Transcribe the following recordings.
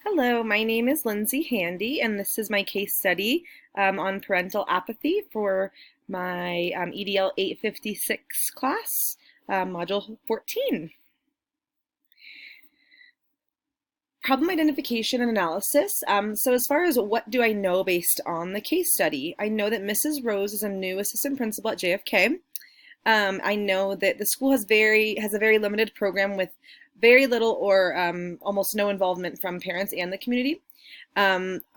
Hello, my name is Lindsay Handy, and this is my case study on parental apathy for my EDL 856 class, Module 14. Problem identification and analysis. So as far as what do I know based on the case study, I know that Mrs. Rose is a new assistant principal at JFK. I know that the school has a very limited program with very little or almost no involvement from parents and the community.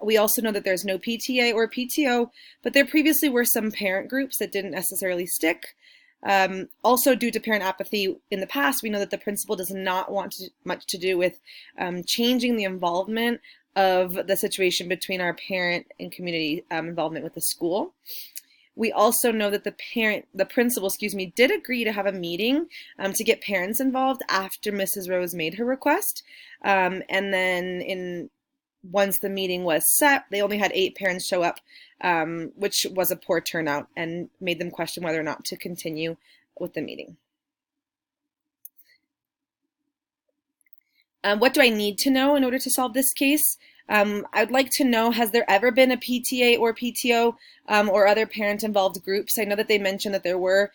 We also know that there's no PTA or PTO, but there previously were some parent groups that didn't necessarily stick. Also, due to parent apathy in the past, we know that the principal does not want much to do with changing the involvement of the situation between our parent and community involvement with the school. We also know that the principal, did agree to have a meeting to get parents involved after Mrs. Rose made her request. And then once the meeting was set, they only had 8 parents show up, which was a poor turnout and made them question whether or not to continue with the meeting. What do I need to know in order to solve this case? I'd like to know, has there ever been a PTA or PTO or other parent-involved groups? I know that they mentioned that there were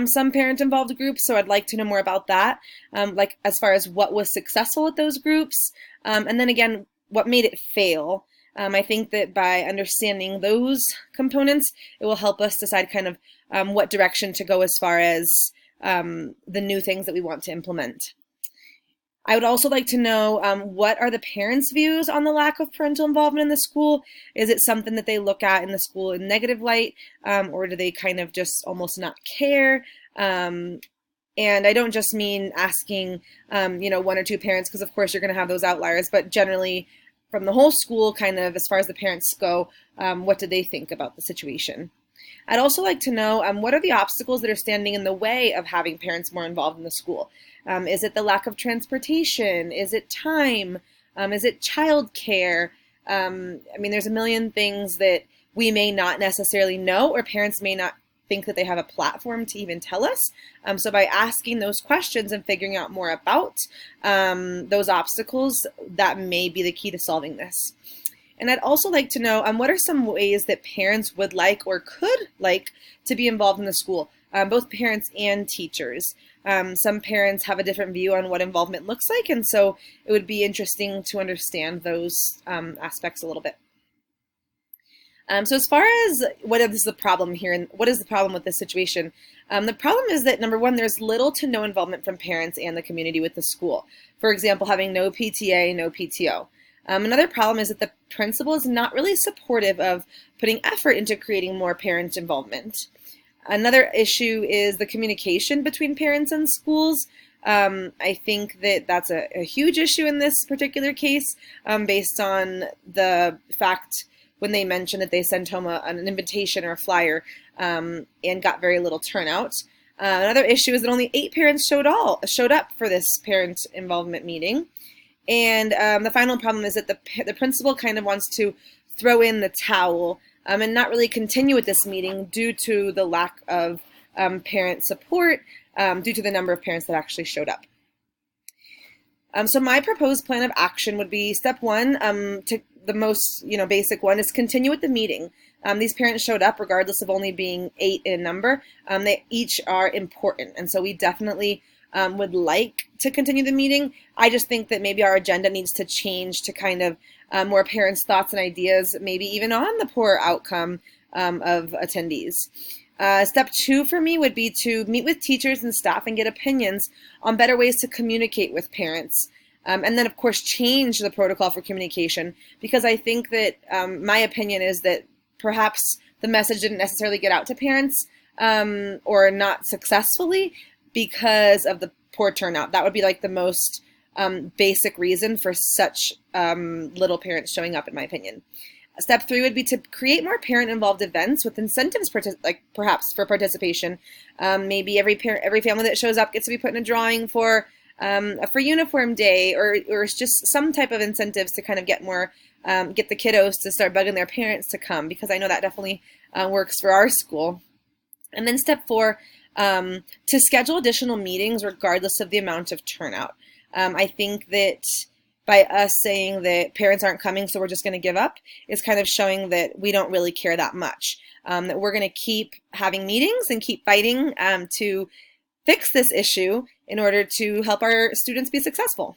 some parent-involved groups, so I'd like to know more about that, like as far as what was successful with those groups, and then again, what made it fail. I think that by understanding those components, it will help us decide kind of what direction to go as far as the new things that we want to implement. I would also like to know what are the parents' views on the lack of parental involvement in the school? Is it something that they look at in the school in negative light, or do they kind of just almost not care? And I don't just mean asking, 1 or 2 parents, because of course you're going to have those outliers, but generally from the whole school, kind of as far as the parents go, what do they think about the situation? I'd also like to know what are the obstacles that are standing in the way of having parents more involved in the school? Is it the lack of transportation? Is it time? Is it childcare? There's a million things that we may not necessarily know, or parents may not think that they have a platform to even tell us. So by asking those questions and figuring out more about those obstacles, that may be the key to solving this. And I'd also like to know what are some ways that parents would like or could like to be involved in the school, both parents and teachers. Some parents have a different view on what involvement looks like, and so it would be interesting to understand those aspects a little bit. So as far as what is the problem here and what is the problem with this situation, the problem is that, number one, there's little to no involvement from parents and the community with the school. For example, having no PTA, no PTO. Another problem is that the principal is not really supportive of putting effort into creating more parent involvement. Another issue is the communication between parents and schools. I think that that's a huge issue in this particular case, based on the fact when they mentioned that they sent home an invitation or a flyer and got very little turnout. Another issue is that only 8 parents showed up for this parent involvement meeting. And the final problem is that the principal kind of wants to throw in the towel and not really continue with this meeting due to the lack of parent support, due to the number of parents that actually showed up. So my proposed plan of action would be step 1, to the most basic one, is continue with the meeting. These parents showed up regardless of only being 8 in number. They each are important, and so we definitely would like to continue the meeting. I just think that maybe our agenda needs to change to kind of more parents' thoughts and ideas, maybe even on the poor outcome of attendees. Step 2 for me would be to meet with teachers and staff and get opinions on better ways to communicate with parents. And then, of course, change the protocol for communication, because I think that my opinion is that perhaps the message didn't necessarily get out to parents or not successfully because of the poor turnout. That would be like the most basic reason for such little parents showing up, in my opinion. Step 3 would be to create more parent-involved events with incentives, perhaps for participation. Maybe every family that shows up gets to be put in a drawing for a free uniform day, or just some type of incentives to kind of get the kiddos to start bugging their parents to come, because I know that definitely works for our school. And then step 4, to schedule additional meetings regardless of the amount of turnout. I think that by us saying that parents aren't coming, so we're just going to give up, is kind of showing that we don't really care that much. That we're going to keep having meetings and keep fighting to fix this issue in order to help our students be successful.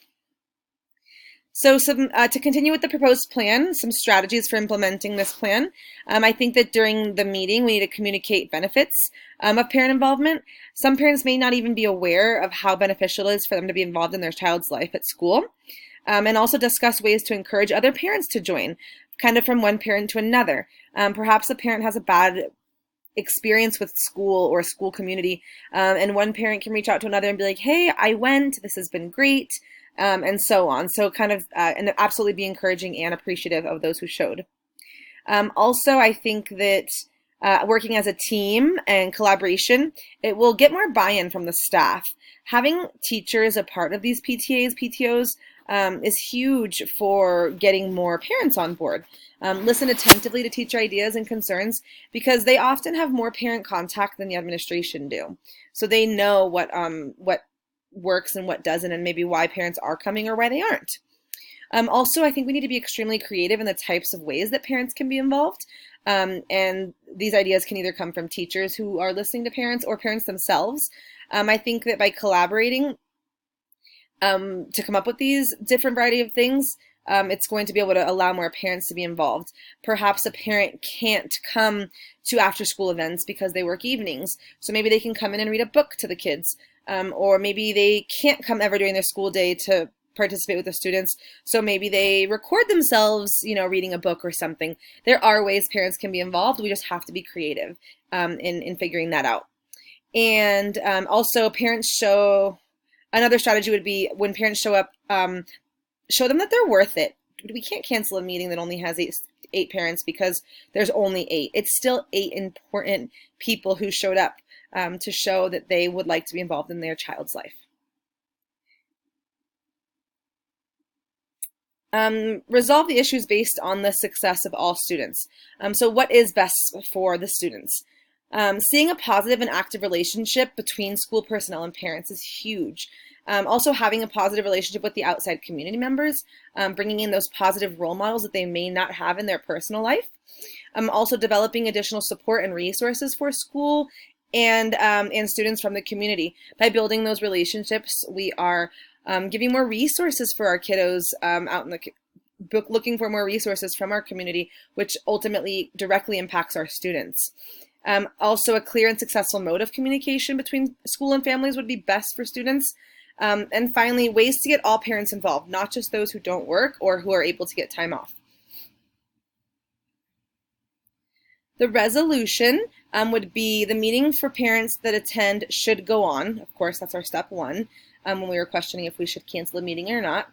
So to continue with the proposed plan, some strategies for implementing this plan. I think that during the meeting, we need to communicate benefits of parent involvement. Some parents may not even be aware of how beneficial it is for them to be involved in their child's life at school. And also discuss ways to encourage other parents to join, kind of from one parent to another. Perhaps a parent has a bad experience with school or school community, and one parent can reach out to another and be like, hey, I went, this has been great. And so on. So kind of and absolutely be encouraging and appreciative of those who showed. Also, I think that working as a team and collaboration, it will get more buy-in from the staff. Having teachers a part of these PTAs, PTOs is huge for getting more parents on board. Listen attentively to teacher ideas and concerns because they often have more parent contact than the administration do. So they know what works and what doesn't, and maybe why parents are coming or why they aren't. Also, I think we need to be extremely creative in the types of ways that parents can be involved. And these ideas can either come from teachers who are listening to parents or parents themselves. I think that by collaborating to come up with these different variety of things, it's going to be able to allow more parents to be involved. Perhaps a parent can't come to after-school events because they work evenings, so maybe they can come in and read a book to the kids. Or maybe they can't come ever during their school day to participate with the students, so maybe they record themselves, reading a book or something. There are ways parents can be involved. We just have to be creative in figuring that out. And also, another strategy would be when parents show up, show them that they're worth it. We can't cancel a meeting that only has eight parents because there's only 8. It's still 8 important people who showed up to show that they would like to be involved in their child's life. Resolve the issues based on the success of all students. So what is best for the students? Seeing a positive and active relationship between school personnel and parents is huge. Also having a positive relationship with the outside community members, bringing in those positive role models that they may not have in their personal life. Also developing additional support and resources for school and students from the community. By building those relationships, we are giving more resources for our kiddos out in the looking for more resources from our community, which ultimately directly impacts our students. Also, a clear and successful mode of communication between school and families would be best for students. And finally, ways to get all parents involved, not just those who don't work or who are able to get time off. The resolution would be the meeting for parents that attend should go on. Of course, that's our step 1 when we were questioning if we should cancel a meeting or not.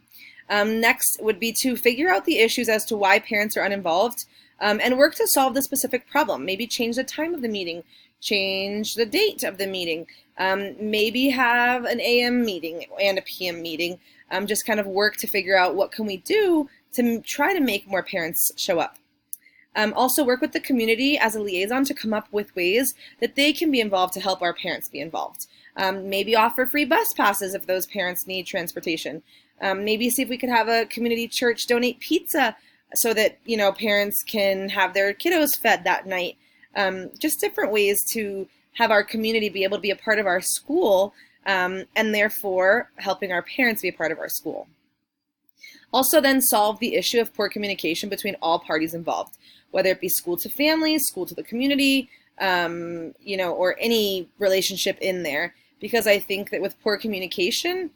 Next would be to figure out the issues as to why parents are uninvolved and work to solve the specific problem. Maybe change the time of the meeting, change the date of the meeting, maybe have an AM meeting and a PM meeting. Just kind of work to figure out what can we do to try to make more parents show up. Also work with the community as a liaison to come up with ways that they can be involved to help our parents be involved. Maybe offer free bus passes if those parents need transportation. Maybe see if we could have a community church donate pizza so that parents can have their kiddos fed that night. Just different ways to have our community be able to be a part of our school and therefore helping our parents be a part of our school. Also then solve the issue of poor communication between all parties involved, whether it be school to family, school to the community, or any relationship in there, because I think that with poor communication,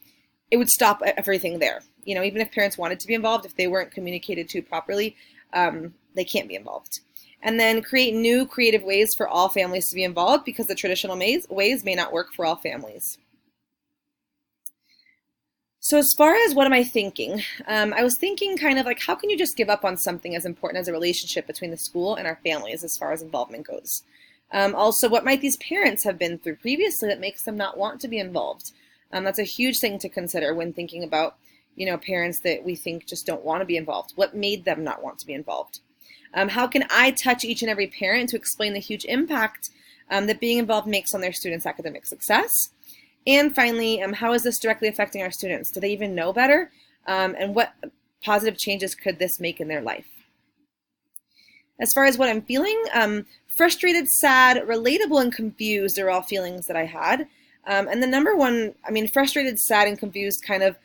it would stop everything there. Even if parents wanted to be involved, if they weren't communicated to properly, they can't be involved. And then create new creative ways for all families to be involved because the traditional ways may not work for all families. So as far as what am I thinking? I was thinking kind of like, how can you just give up on something as important as a relationship between the school and our families as far as involvement goes? Also, what might these parents have been through previously that makes them not want to be involved? That's a huge thing to consider when thinking about, parents that we think just don't want to be involved. What made them not want to be involved? How can I touch each and every parent to explain the huge impact that being involved makes on their students' academic success? And finally, how is this directly affecting our students? Do they even know better? and what positive changes could this make in their life. As far as what I'm feeling, frustrated, sad, relatable, and confused are all feelings that I had. And the number one, frustrated, sad, and confused kind of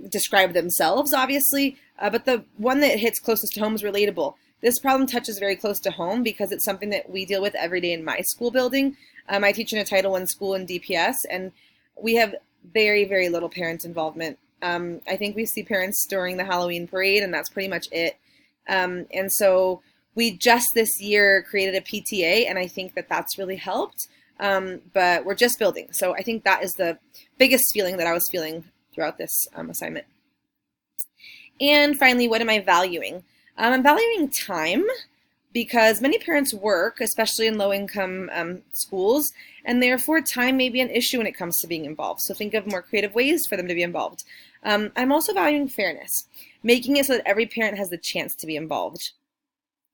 describe themselves, obviously, but the one that hits closest to home is relatable. This problem touches very close to home because it's something that we deal with every day in my school building. I teach in a Title I school in DPS, and we have very, very little parent involvement. I think we see parents during the Halloween parade, and that's pretty much it. And so we just this year created a PTA, and I think that that's really helped, but we're just building. So I think that is the biggest feeling that I was feeling throughout this assignment. And finally, what am I valuing? I'm valuing time because many parents work, especially in low-income schools, and therefore time may be an issue when it comes to being involved. So think of more creative ways for them to be involved. I'm also valuing fairness, making it so that every parent has the chance to be involved.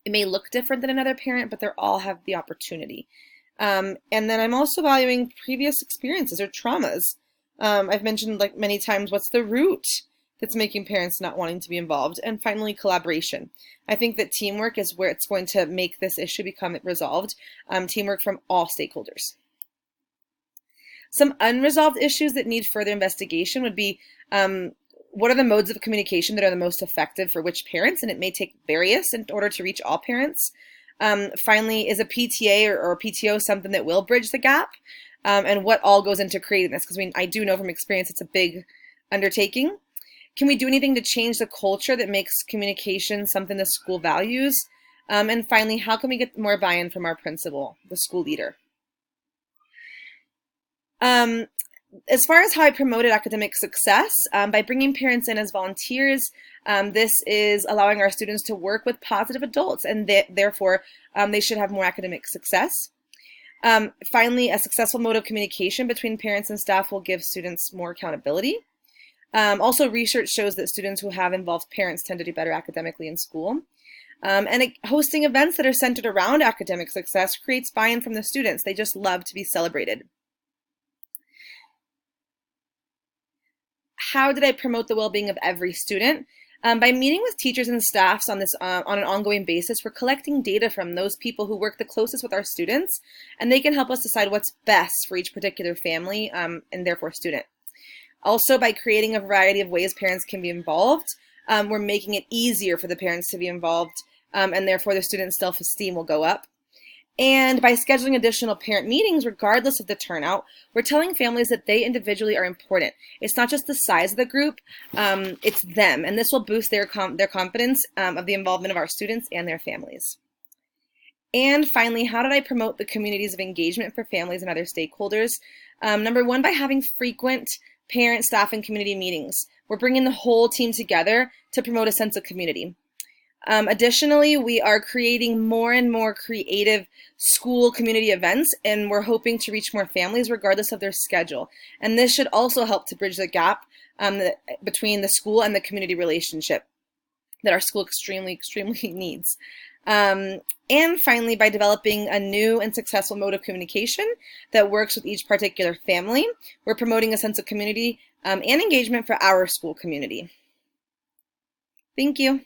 It may look different than another parent, but they all have the opportunity. And then I'm also valuing previous experiences or traumas. I've mentioned like many times, what's the root that's making parents not wanting to be involved? And finally, collaboration. I think that teamwork is where it's going to make this issue become resolved. Teamwork from all stakeholders. Some unresolved issues that need further investigation would be, what are the modes of communication that are the most effective for which parents? And it may take various in order to reach all parents. Finally, is a PTA or a PTO something that will bridge the gap? And what all goes into creating this? Because I do know from experience it's a big undertaking. Can we do anything to change the culture that makes communication something the school values? And finally, how can we get more buy-in from our principal, the school leader? As far as how I promoted academic success, by bringing parents in as volunteers, this is allowing our students to work with positive adults, and therefore they should have more academic success. Finally, a successful mode of communication between parents and staff will give students more accountability. Also, research shows that students who have involved parents tend to do better academically in school. And hosting events that are centered around academic success creates buy-in from the students. They just love to be celebrated. How did I promote the well-being of every student? By meeting with teachers and staffs on an ongoing basis, we're collecting data from those people who work the closest with our students, and they can help us decide what's best for each particular family and therefore student. Also, by creating a variety of ways parents can be involved, we're making it easier for the parents to be involved, and therefore the students' self-esteem will go up. And by scheduling additional parent meetings, regardless of the turnout, we're telling families that they individually are important. It's not just the size of the group, it's them. And this will boost their confidence of the involvement of our students and their families. And finally, how did I promote the communities of engagement for families and other stakeholders? Number one, by having frequent parent, staff, and community meetings. We're bringing the whole team together to promote a sense of community. Additionally, we are creating more and more creative school community events, and we're hoping to reach more families regardless of their schedule. And this should also help to bridge the gap between the school and the community relationship that our school extremely needs. And finally, by developing a new and successful mode of communication that works with each particular family, we're promoting a sense of community and engagement for our school community. Thank you.